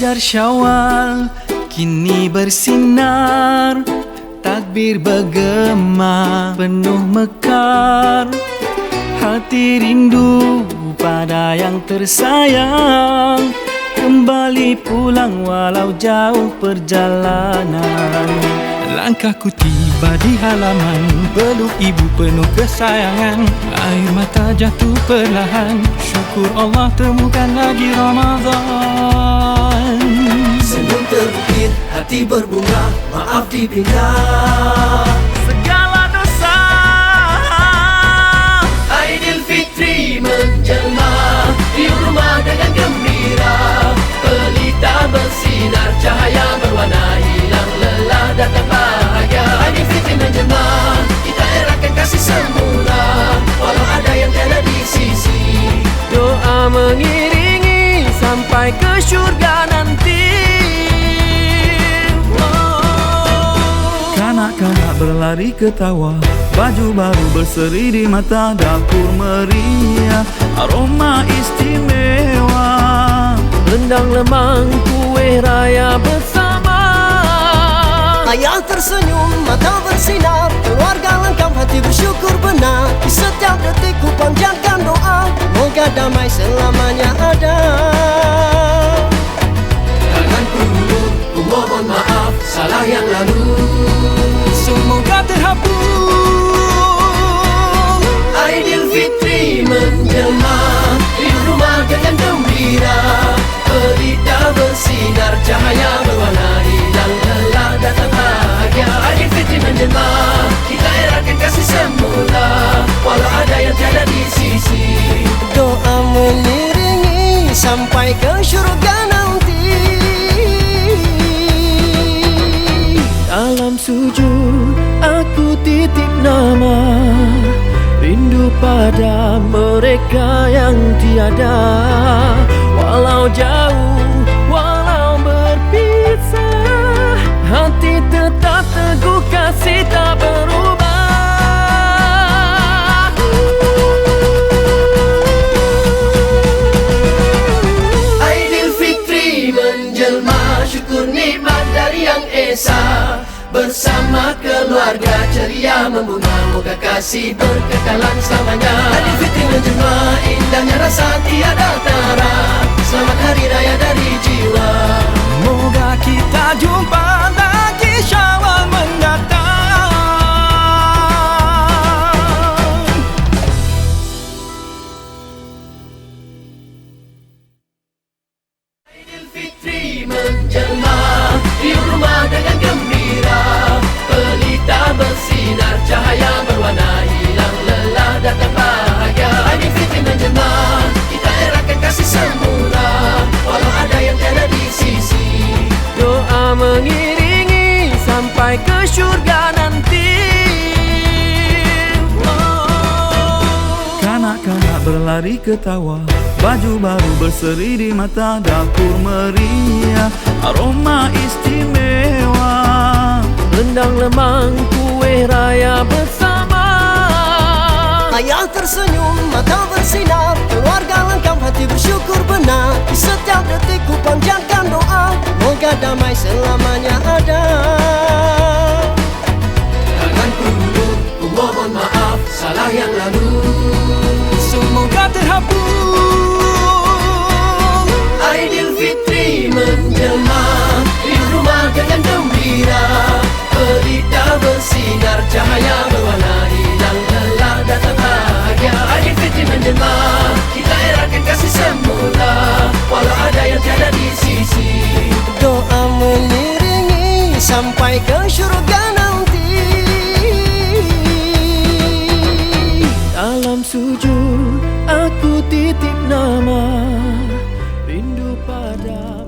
Fajar Syawal kini bersinar, takbir bergema penuh mekar. Hati rindu pada yang tersayang, kembali pulang walau jauh perjalanan. Langkahku tiba di halaman, peluk ibu penuh kesayangan. Air mata jatuh perlahan, syukur Allah temukan lagi Ramadan. Senyum terbukit, hati berbunga, maaf dipinta Segala dosa. Aidilfitri menjelma di rumah dengan gembira. Pelita bersinar, cahaya berwarna, hilang lelah, datang bahagia. Aidilfitri menjelma, kita eratkan kasih semula, walau ada yang tiada di sisi. Doa mengiringi sampai ke syurga nanti. Kanak-kanak berlari ketawa, baju baru berseri di mata, dapur meriah, aroma istimewa. Rendang lemang kue raya bersama. Ayah tersenyum, mata bersinar, keluarga lengkap, hati bersyukur benar. Di setiap detik ku panjatkan doa, moga damai selamanya ada. Tanganku luluh, ku mohon maaf, salah yang lalu Semoga terhapus. Aidilfitri menjelma di rumah dengan gembira. Pelita bersinar, cahaya berwarna, hilang lelah, datang bahagia. Aidilfitri menjelma, kita eratkan kasih semula, walau ada yang tiada di sisi. Doa mengiringi sampai ke syurga nanti. Dalam sujud aku titip nama, rindu pada mereka yang tiada. Walau jauh, walau berpisah, hati tetap teguh, kasih tak berubah. Aidilfitri menjelma, syukur nikmat dari Yang Esa. Bersama keluarga ceria membunga, moga kasih berkekalan selamanya. Aidilfitri menjelma, indahnya rasa tiada tara. Selamat Hari Raya dari jiwa. Moga kita jumpa lagi Syawal mendatang. Aidilfitri menjelma di rumah dengan gembira. Pelita bersinar, cahaya berwarna, hilang lelah, datang bahagia. Aidilfitri menjelma, kita eratkan kasih semula, walau ada yang tiada di sisi. Doa mengiringi sampai ke syurga nanti. Kanak-kanak berlari ketawa, baju baru berseri di mata, dapur meriah, aroma istimewa. Rendang lemang kue raya bersama. Ayah tersenyum, mata bersinar, keluarga lengkap, hati bersyukur benar. Di setiap detik ku panjatkan doa, moga damai selamanya ada. Tanganku luluh, ku mohon maaf, salah yang lalu Semoga terhapus. Aidilfitri menjelma di rumah dengan gembira. Pelita bersinar, cahaya berwarna, hilang lelah, datang bahagia. Aidilfitri menjelma, kita eratkan kasih semula, walau ada yang tiada di sisi. Doa mengiringi sampai ke syurga nanti. Dalam sujud aku titip nama, rindu pada